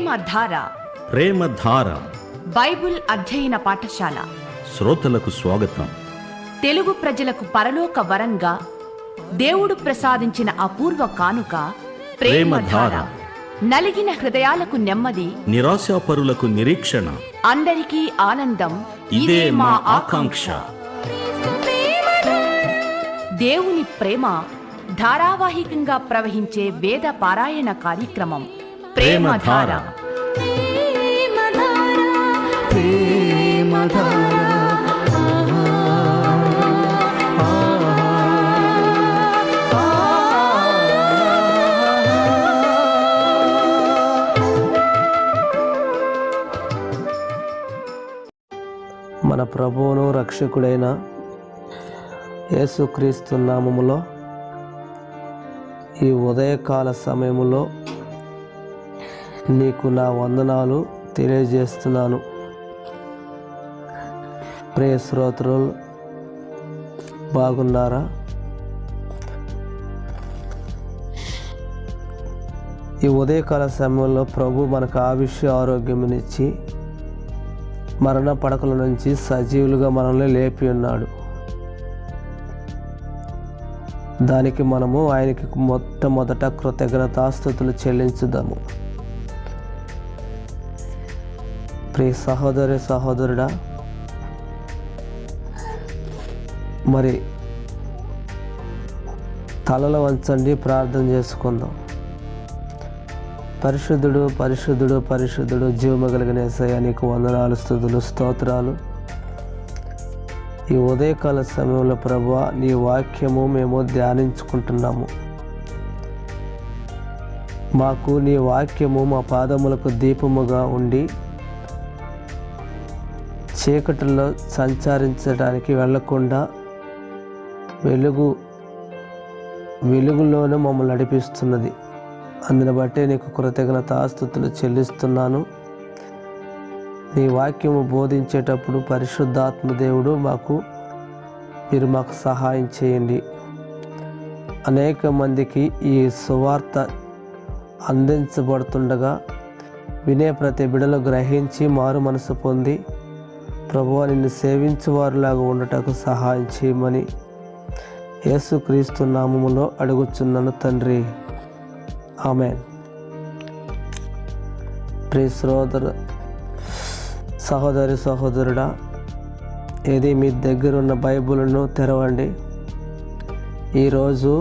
ప్రేమధార ప్రేమధార Bible అధ్యయన పాఠశాల శ్రోతలకు స్వాగతం. తెలుగు ప్రజలకు పరలోక వరంగా దేవుడు ప్రసాదించిన అపూర్వ కానుక ప్రేమధార. నలిగిన హృదయాలకు నెమ్మది, నిరాశాపరులకు నిరీక్షణ, అందరికీ ఆనందం. ఇదే మా ఆకాంక్ష. దేవుని ప్రేమ ధారావాహికంగా ప్రవహించే వేద పారాయణ కార్యక్రమం ప్రేమధార. మన ప్రభువును రక్షకుడైన యేసుక్రీస్తు నామములో ఈ ఉదయకాల సమయములో నీకు నా వందనాలు తెలియజేస్తున్నాను. ప్రియ శ్రోతలు, బాగున్నారా? ఈ ఉదయకాల సమయంలో ప్రభు మనకు ఆయుష్య ఆరోగ్యమునిచ్చి మరణ పడకల నుంచి సజీవులుగా మనల్ని లేపి ఉన్నాడు. దానికి మనము ఆయనకి మొట్టమొదట కృతజ్ఞతాస్తుతులు చెల్లించుదాము. ప్రియ సహోదరుడా, మరి తలలు వంచండి, ప్రార్థన చేసుకుందాం. పరిశుద్ధుడు పరిశుద్ధుడు పరిశుద్ధుడు జీవము కలిగిన యేసయ్య, నీకు వందనాలు, స్తుతులు, స్తోత్రాలు. ఈ ఉదయకాల సమయంలో ప్రభువా, నీ వాక్యము మేము ధ్యానించుకుంటున్నాము. మాకు నీ వాక్యము మా పాదములకు దీపముగా ఉండి చీకటిలో సంచరించడానికి వెళ్లకుండా వెలుగులోనే మమ్మల్ని నడిపిస్తున్నది. అందుని బట్టి నీకు కృతజ్ఞతాస్తుతులు చెల్లిస్తున్నాను. నీ వాక్యము బోధించేటప్పుడు పరిశుద్ధాత్మ దేవుడు మీరు మాకు సహాయం చేయండి. అనేక మందికి ఈ సువార్త అందించబడుతుండగా వినే ప్రతి బిడలు గ్రహించి మారు మనసు పొంది ప్రభువా, నిన్ను సేవించువారులాగా ఉండటకు సహాయం చేయమని యేసుక్రీస్తు నామములో అడుగుచున్నాను తండ్రి, ఆమేన్. ప్రియ సహోదరుడా, ఏది మీ దగ్గర ఉన్న బైబిల్ను తెరవండి. ఈరోజు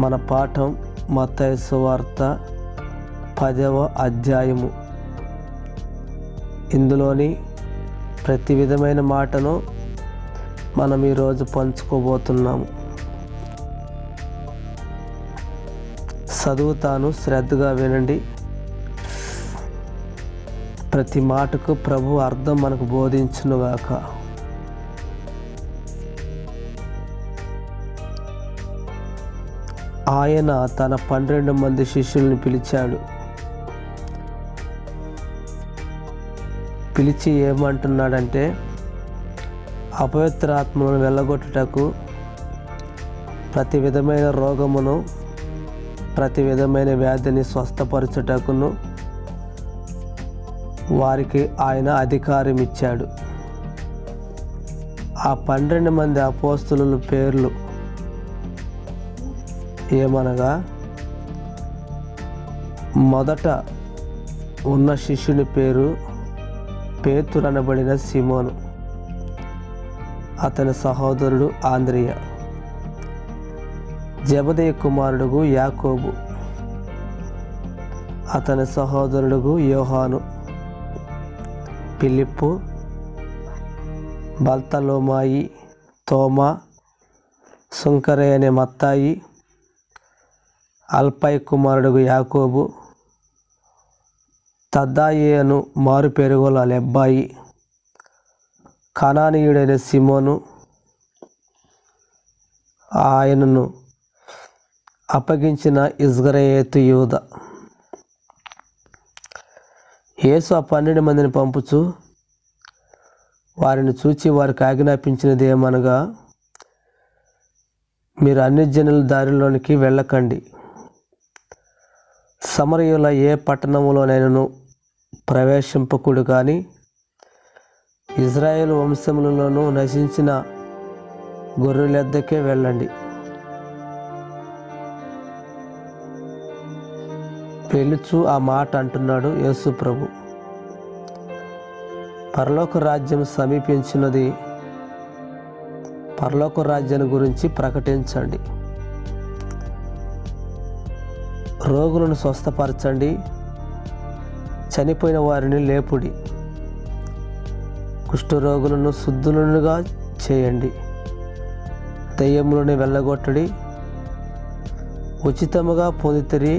మన పాఠం మత్తయి సువార్త 10వ అధ్యాయము. ఇందులోని ప్రతి విధమైన మాటను మనం ఈరోజు పంచుకోబోతున్నాము. చదువుతాను, శ్రద్ధగా వినండి. ప్రతి మాటకు ప్రభు అర్థం మనకు బోధించునుగాక. ఆయన తన 12 మంది శిష్యుల్ని పిలిచాడు. పిలిచి ఏమంటున్నాడంటే, అపవిత్ర ఆత్మలను వెళ్ళగొట్టుటకు, ప్రతి విధమైన రోగమును, ప్రతి విధమైన వ్యాధిని స్వస్థపరచుటకును వారికి ఆయన అధికారం ఇచ్చాడు. ఆ 12 మంది అపోస్తలుల పేర్లు ఏమనగా, మొదట ఉన్న శిష్యుని పేరు పేతురు అనబడిన సిమోను, అతని సహోదరుడు ఆంద్రియ, జెబెదయి కుమారుడు యాకోబు, అతని సహోదరుడు యోహాను, ఫిలిప్పు, బర్తలోమాయి, తోమా, సుంకరే అనే మత్తాయి, అల్ఫయి కుమారుడు యాకోబు, తద్దాయి అను మారు పేరుగల లెబ్బాయి, కనానీయుడైన సిమోను, ఆయనను అప్పగించిన ఇస్కరియోతు యూద. యేసు ఆ 12 మందిని పంపుచు వారిని చూచి వారికి ఆజ్ఞాపించినది ఏమనగా, మీరు అన్ని జనుల దారిలోనికి వెళ్ళకండి, సమరయుల ఏ పట్టణములోనైనను ప్రవేశింపకుడు కానీ ఇజ్రాయేల్ వంశములలోనూ నశించిన గొర్రెలెద్దకే వెళ్ళండి. పిలుచు ఆ మాట అంటున్నాడు యేసు ప్రభు. పరలోక రాజ్యం సమీపించినది. పరలోక రాజ్యాన్ని గురించి ప్రకటించండి. రోగులను స్వస్థపరచండి, చనిపోయిన వారిని లేపుడి, కుష్ఠరోగులను శుద్ధులుగా చేయండి, దయ్యములను వెళ్ళగొట్టడి. ఉచితముగా పొందితిరి,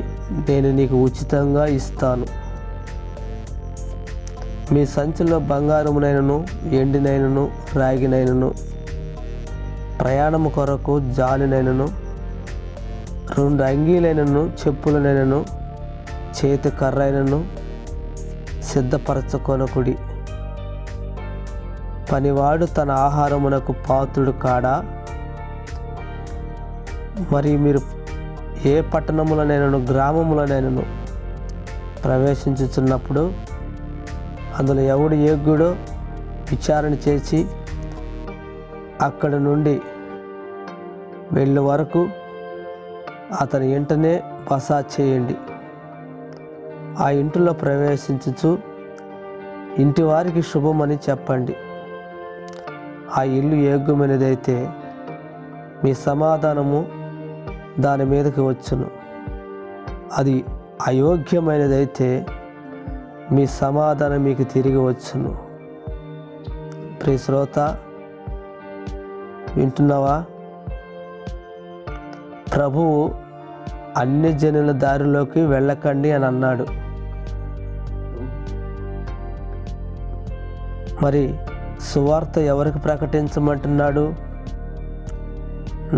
నేను నీకు ఉచితంగా ఇస్తాను. మీ సంచిలో బంగారమునైనను ఎండినైనను రాగినైనను ప్రయాణము కొరకు జాలినైనను 2 అంగీలైనను చెప్పులనైనను చేతి కర్రైనను సిద్ధపరచుకొనకుడి. పనివాడు తన ఆహారమునకు పాత్రుడు కాడా? మరి మీరు ఏ పట్టణములనైనను గ్రామములనైనను ప్రవేశించుచున్నప్పుడు అందులో ఎవడు యోగ్యుడో విచారణ చేసి అక్కడ నుండి వెళ్ళే వరకు అతని ఇంటనే బస చేయండి. ఆ ఇంటిలో ప్రవేశించుచు ఇంటి వారికి శుభమని చెప్పండి. ఆ ఇల్లు యోగ్యమైనదైతే మీ సమాధానము దాని మీదకి వచ్చును. అది అయోగ్యమైనదైతే మీ సమాధానం మీకు తిరిగి వచ్చును. ప్రియ శ్రోత, వింటున్నావా? ప్రభువు అన్ని జనుల దారిలోకి వెళ్ళకండి అని అన్నాడు. మరి సువార్త ఎవరికి ప్రకటించమంటున్నాడు?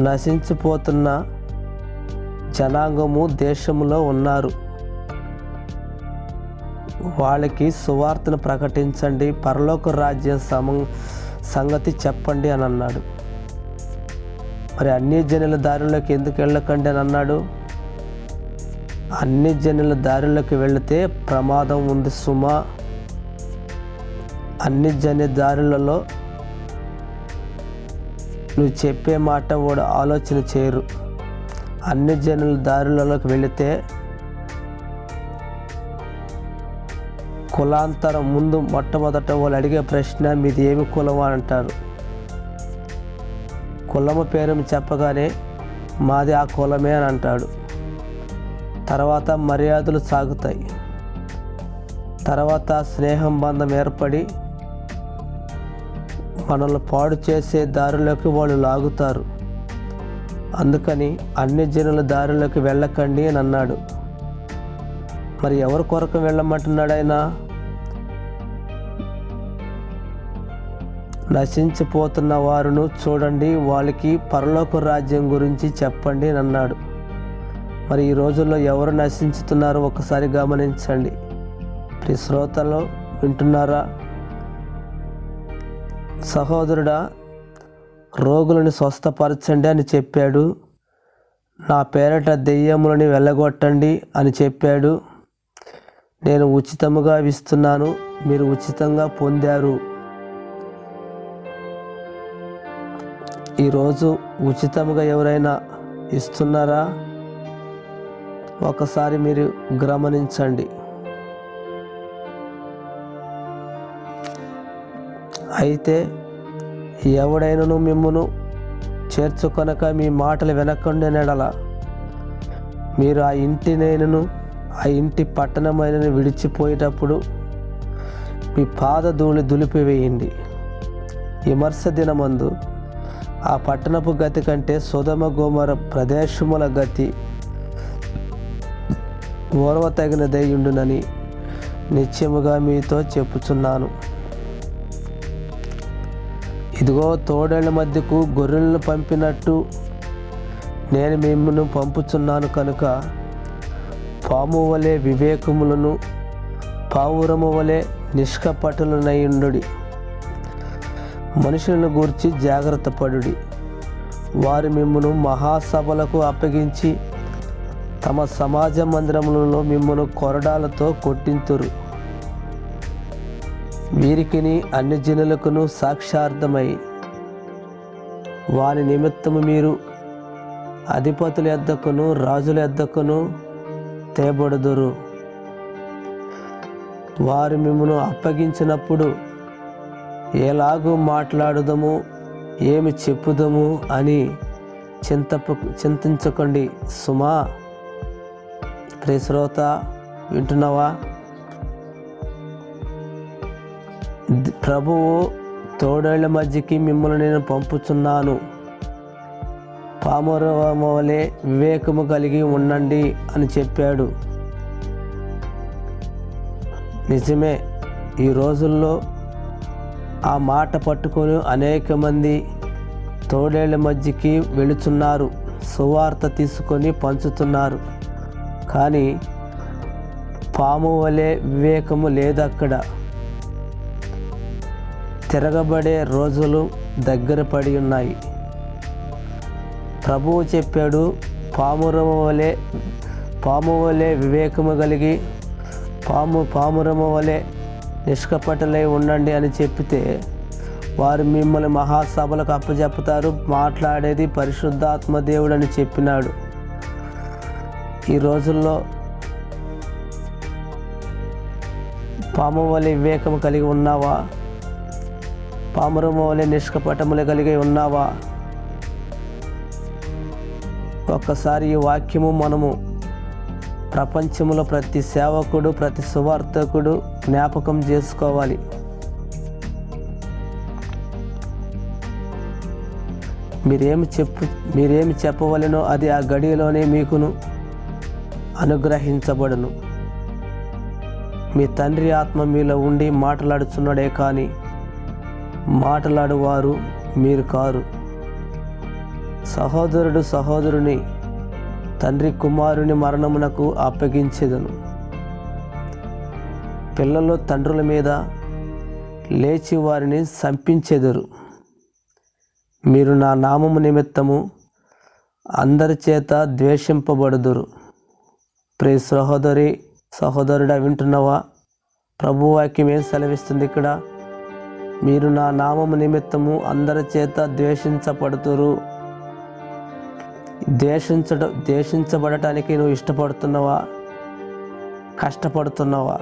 నశించిపోతున్న జనాంగము దేశంలో ఉన్నారు. వాళ్ళకి సువార్తను ప్రకటించండి, పరలోక రాజ్యం సంగతి చెప్పండి అని అన్నాడు. మరి అన్ని జనుల దారిలోకి ఎందుకు వెళ్ళకండి అని అన్నాడు? అన్ని జనుల దారిలోకి వెళితే ప్రమాదం ఉంది సుమా. అన్ని జన దారులలో నువ్వు చెప్పే మాట వాడు ఆలోచన చేయరు. అన్ని జనుల దారులలోకి వెళితే కులాంతరం ముందు మొట్టమొదట వాళ్ళు అడిగే ప్రశ్న, మీది ఏమి కులమా అంటారు. కులము పేరు చెప్పగానే మాది ఆ కులమే అని అంటాడు. తర్వాత మర్యాదలు సాగుతాయి. తర్వాత స్నేహం బంధం ఏర్పడి మనల్ని పాడు చేసే దారిలోకి వాళ్ళు లాగుతారు. అందుకని అన్ని జనుల దారిలోకి వెళ్ళకండి అని అన్నాడు. మరి ఎవరి కొరకు వెళ్ళమంటున్నాడు ఆయన? నశించిపోతున్న వారును చూడండి, వాళ్ళకి పరలోక రాజ్యం గురించి చెప్పండి అని అన్నాడు. మరి ఈ రోజుల్లో ఎవరు నశించుతున్నారో ఒకసారి గమనించండి. ప్రియ శ్రోతలు, వింటున్నారా? సహోదరుడా, రోగులను స్వస్థపరచండి అని చెప్పాడు. నా పేరట దెయ్యములని వెళ్ళగొట్టండి అని చెప్పాడు. నేను ఉచితముగా ఇస్తున్నాను, మీరు ఉచితంగా పొందారు. ఈరోజు ఉచితముగా ఎవరైనా ఇస్తున్నారా? ఒకసారి మీరు గమనించండి. అయితే ఎవడైనను మిమ్మును చేర్చుకొనక మీ మాటలు వినకుండా నెడల మీరు ఆ ఇంటినైనను ఆ ఇంటి పట్టణమైనను విడిచిపోయేటప్పుడు మీ పాదధూళి దులిపివేయండి. విమర్శ దినమందు ఆ పట్టణపు గతి కంటే సొదొమ గొమొర ప్రదేశముల గతి ఓర్వతగినదైయుండునని నిశ్చయముగా మీతో చెప్పుచున్నాను. ఇదిగో, తోడేళ్ల మధ్యకు గొర్రెలను పంపినట్టు నేను మిమ్మల్ని పంపుచున్నాను కనుక పాము వలె వివేకములను పావురము వలె నిష్కపటులనయుండుడి. మనుషులను గూర్చి జాగ్రత్త పడుడి. వారు మిమ్మును మహాసభలకు అప్పగించి తమ సమాజ మందిరములలో మిమ్మును కొరడాలతో కొట్టింతురు. వీరికిని అన్ని జనులకును సాక్షార్థమై వారి నిమిత్తము మీరు అధిపతుల యొద్దకును రాజుల యొద్దకును తేబడుదురు. వారు మిమ్మను అప్పగించినప్పుడు ఎలాగూ మాట్లాడుదము, ఏమి చెప్పుదము అని చింతించకండి సుమా. ప్రియ శ్రోత, వింటున్నావా? ప్రభువు తోడేళ్ల మధ్యకి మిమ్మల్ని నేను పంపుచున్నాను, పామరము వలె వివేకము కలిగి ఉండండి అని చెప్పాడు. నిజమే, ఈ రోజుల్లో ఆ మాట పట్టుకొని అనేక మంది తోడేళ్ల మధ్యకి వెళుతున్నారు, సువార్త తీసుకొని పంచుతున్నారు. కానీ పాము వలె వివేకము లేదు అక్కడ. తిరగబడే రోజులు దగ్గర పడి ఉన్నాయి. ప్రభువు చెప్పాడు, పాము వలె వివేకము కలిగి పామురము వలె నిష్కపటలై ఉండండి అని చెప్పితే వారు మిమ్మల్ని మహాసభలకు అప్పచెప్తారు. మాట్లాడేది పరిశుద్ధాత్మ దేవుడు అని చెప్పినాడు. ఈ రోజుల్లో పాము వలె వివేకము కలిగి ఉన్నావా? పామురము వలె నిష్కపటములు కలిగి ఉన్నావా? ఒక్కసారి ఈ వాక్యము మనము ప్రపంచంలో ప్రతి సేవకుడు, ప్రతి సువార్తకుడు జ్ఞాపకం చేసుకోవాలి. మీరేమి చెప్పవలెనో అది ఆ గడియలోనే మీకును అనుగ్రహించబడును. మీ తండ్రి ఆత్మ మీలో ఉండి మాట్లాడుచున్నాడే కానీ మాట్లాడువారు మీరు కారు. సహోదరుడు సహోదరుని, తండ్రి కుమారుని మరణమునకు అప్పగించెదను. పిల్లలు తండ్రుల మీద లేచి వారిని సంపించెదరు. మీరు నా నామము నిమిత్తము అందరి చేత ద్వేషింపబడుదురు. ప్రియ సహోదరి సహోదరుడా, వింటున్నావా? ప్రభు వాక్యం ఏం సెలవిస్తుంది ఇక్కడ? మీరు నా నామము నిమిత్తము అందరి చేత ద్వేషించబడుతురు. ద్వేషించబడటానికి నువ్వు ఇష్టపడుతున్నావా? కష్టపడుతున్నావా?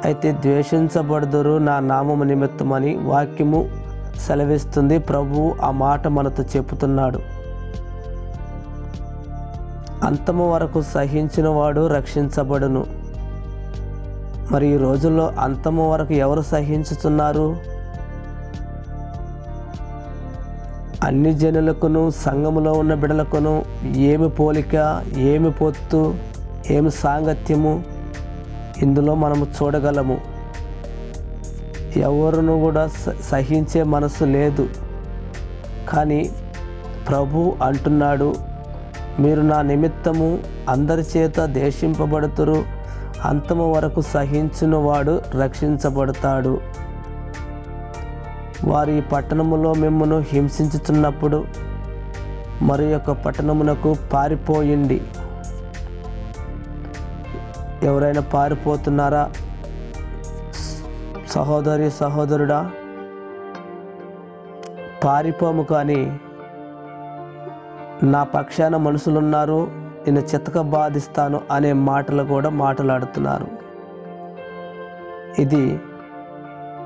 అయితే ద్వేషించబడుదురు నా నామము నిమిత్తమని వాక్యము సెలవిస్తుంది. ప్రభువు ఆ మాట మనతో చెప్పుతున్నాడు. అంతము వరకు సహించిన వాడు రక్షించబడును. మరి ఈ రోజుల్లో అంతము వరకు ఎవరు సహించుతున్నారు? అన్ని జనులకును సంఘములో ఉన్న బిడలకును ఏమి పోలిక, ఏమి పొత్తు, ఏమి సాంగత్యము ఇందులో మనము చూడగలము. ఎవరును కూడా సహించే మనసు లేదు. కానీ ప్రభు అంటున్నాడు, మీరు నా నిమిత్తము అందరి చేత ద్వేషింపబడుతురు, అంతము వరకు సహించిన వాడు రక్షించబడతాడు. వారి పట్టణములో మిమ్మను హింసించుతున్నప్పుడు మరి యొక్క పట్టణమునకు పారిపోయిండి. ఎవరైనా పారిపోతున్నారా? సహోదరి సహోదరుడా, పారిపోము. కానీ నా పక్షాన మనుషులున్నారు, నేను చితక బాధిస్తాను అనే మాటలు కూడా మాట్లాడుతున్నారు. ఇది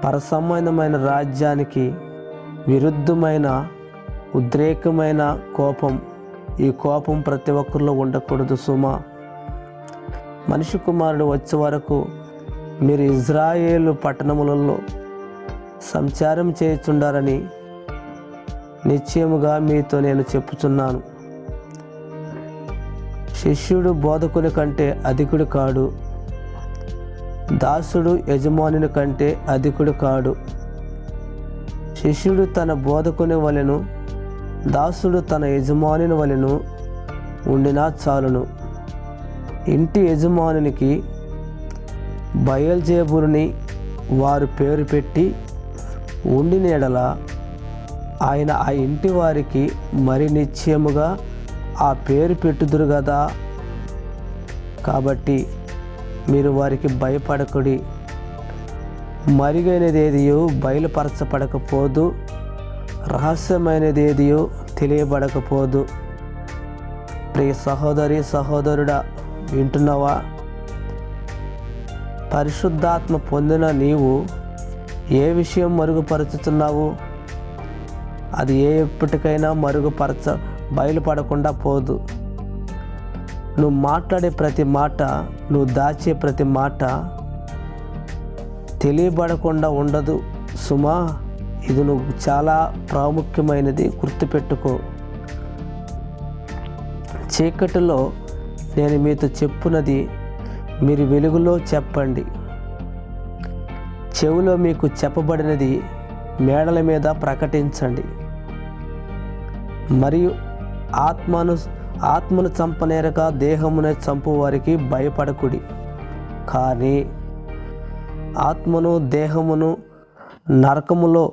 పరసంబంధమైన రాజ్యానికి విరుద్ధమైన ఉద్రేకమైన కోపం. ఈ కోపం ప్రతి ఒక్కరిలో ఉండకూడదు సుమా. మనిషి కుమారుడు వచ్చే వరకు మీరు ఇజ్రాయేలు పట్టణములలో సంచారం చేయుచుండారని నిశ్చయముగా మీతో నేను చెప్పుచున్నాను. శిష్యుడు బోధకుని కంటే అధికుడు కాడు, దాసుడు యజమానుని కంటే అధికుడు కాడు. శిష్యుడు తన బోధకుని వలెను, దాసుడు తన యజమానుని వలెను ఉండినా చాలును. ఇంటి యజమానునికి బయల్జేబులుని వారు పేరు పెట్టి ఉండిన ఎడల ఆయన ఆ ఇంటి వారికి మరి నిశ్చయముగా ఆ పేరు పెట్టుదురు కదా. కాబట్టి మీరు వారికి భయపడకుడి, మరుగైనది ఏదియో బయలుపరచబడకపోదు, రహస్యమైనది ఏదియో తెలియబడకపోదు. ప్రియ సహోదరి సహోదరుడా, వింటున్నావా? పరిశుద్ధాత్మ పొందిన నీవు ఏ విషయం మరుగుపరుచుతున్నావు? అది ఎప్పటికైనా బయలుపడకుండా పోదు. నువ్వు మాట్లాడే ప్రతి మాట, నువ్వు దాచే ప్రతి మాట తెలియబడకుండా ఉండదు సుమా. ఇది నువ్వు చాలా ప్రాముఖ్యమైనది, గుర్తుపెట్టుకో. చీకటిలో నేను మీతో చెప్పున్నది మీరు వెలుగులో చెప్పండి. చెవిలో మీకు చెప్పబడినది మేడల మీద ప్రకటించండి. మరియు ఆత్మను చంపనేరక దేహమునే చంపు వారికి భయపడకుడి, కానీ ఆత్మను దేహమును నరకములో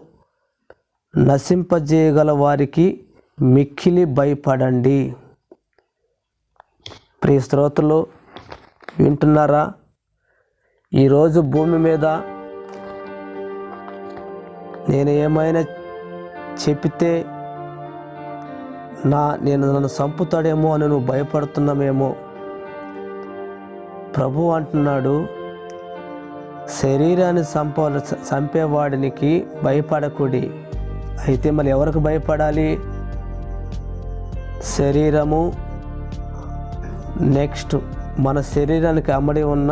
నశింపజేయగల వారికి మిక్కిలి భయపడండి. ప్రియ శ్రోతలు, వింటున్నారా? ఈరోజు భూమి మీద నేను ఏమైనా చెప్తే నన్ను చంపుతాడేమో అని నువ్వు భయపడుతున్నామేమో. ప్రభు అంటున్నాడు, శరీరాన్ని చంపేవాడినికి భయపడకుడి. అయితే మరి ఎవరికి భయపడాలి? శరీరము, నెక్స్ట్ మన శరీరానికి అమ్మడి ఉన్న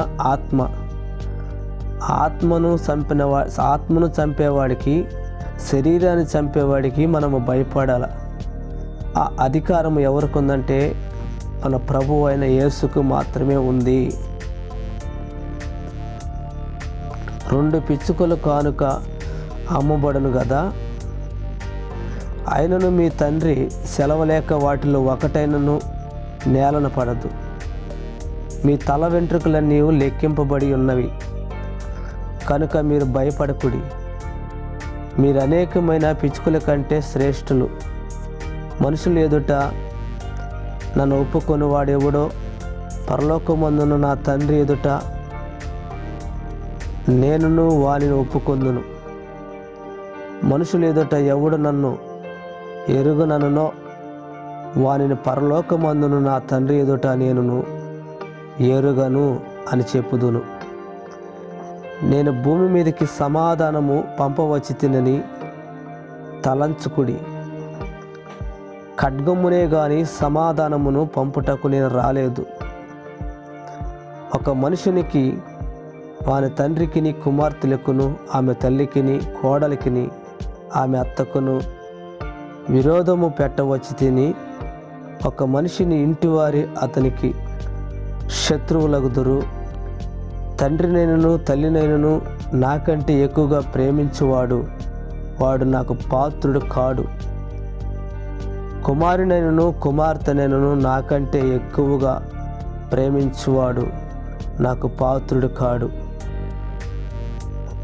ఆత్మను చంపేవాడికి, శరీరాన్ని చంపేవాడికి మనము భయపడాలి. ఆ అధికారం ఎవరికి ఉందంటే మన ప్రభువు అయిన యేసుకు మాత్రమే ఉంది. 2 పిచ్చుకలు కానుక అమ్మబడును కదా, అయినను మీ తండ్రి సెలవలేక వాటిలో ఒకటైనను నేలన పడదు. మీ తల వెంట్రుకలన్నీ లెక్కింపబడి ఉన్నవి కనుక మీరు భయపడకుడి. మీరు అనేకమైన పిచ్చుకల కంటే శ్రేష్ఠులు. మనుషులు ఎదుట నన్ను ఒప్పుకొని వాడెవడో పరలోకమందున నా తండ్రి ఎదుట నేనును వానిని ఒప్పుకొందును. మనుషులు ఎదుట ఎవడు నన్ను ఎరుగననునో వానిని పరలోకమందును నా తండ్రి ఎదుట నేనును ఎరుగను అని చెప్పుదును. నేను భూమి మీదకి సమాధానము పంపవచ్చి తినని తలంచుకుడి. ఖడ్గమునే గాని సమాధానమును పంపుటకు నేను రాలేదు. ఒక మనుషునికి వాని తండ్రికిని కుమార్తెలకును ఆమె తల్లికిని కోడలికిని ఆమె అత్తకును విరోధము పెట్టవచ్చి తిని ఒక మనిషిని ఇంటివారి అతనికి శత్రువులగుదురు. తండ్రినైనను తల్లినైనను నాకంటే ఎక్కువగా ప్రేమించువాడు వాడు నాకు పాత్రుడు కాడు. కుమారునైనను కుమార్తెనైనను నాకంటే ఎక్కువగా ప్రేమించువాడు నాకు పాత్రుడు కాడు.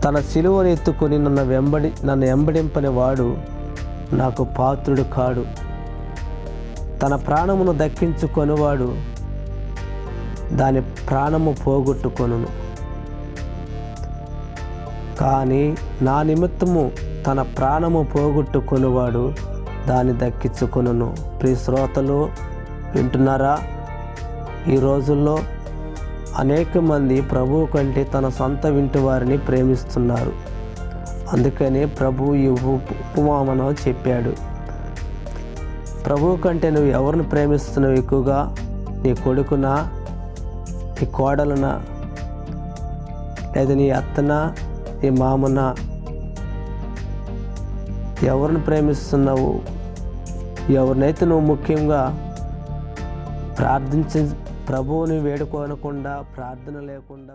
తన సిలువను ఎత్తుకొని నన్ను వెంబడింపని వాడు నాకు పాత్రుడు కాడు. తన ప్రాణమును దక్కించుకొనివాడు దాని ప్రాణము పోగొట్టుకొనును. కానీ నా నిమిత్తము తన ప్రాణము పోగొట్టుకొనివాడు దాన్ని దక్కించుకొనును. ప్రియ శ్రోతలు, వింటున్నారా? ఈ రోజుల్లో అనేక మంది ప్రభువు కంటే తన సొంత వింటి వారిని ప్రేమిస్తున్నారు. అందుకని ప్రభువు ఈ ఉపమానం చెప్పాడు. ప్రభువు కంటే నువ్వు ఎవరిని ప్రేమిస్తున్నావు ఎక్కువగా? నీ కొడుకునా, నీ కోడలునా, లేదా నీ అత్తనా, నీ మామనా? ఎవరిని ప్రేమిస్తున్నావు? ఎవరినైతే నువ్వు ముఖ్యంగా ప్రభువుని వేడుకోనకుండా, ప్రార్థన లేకుండా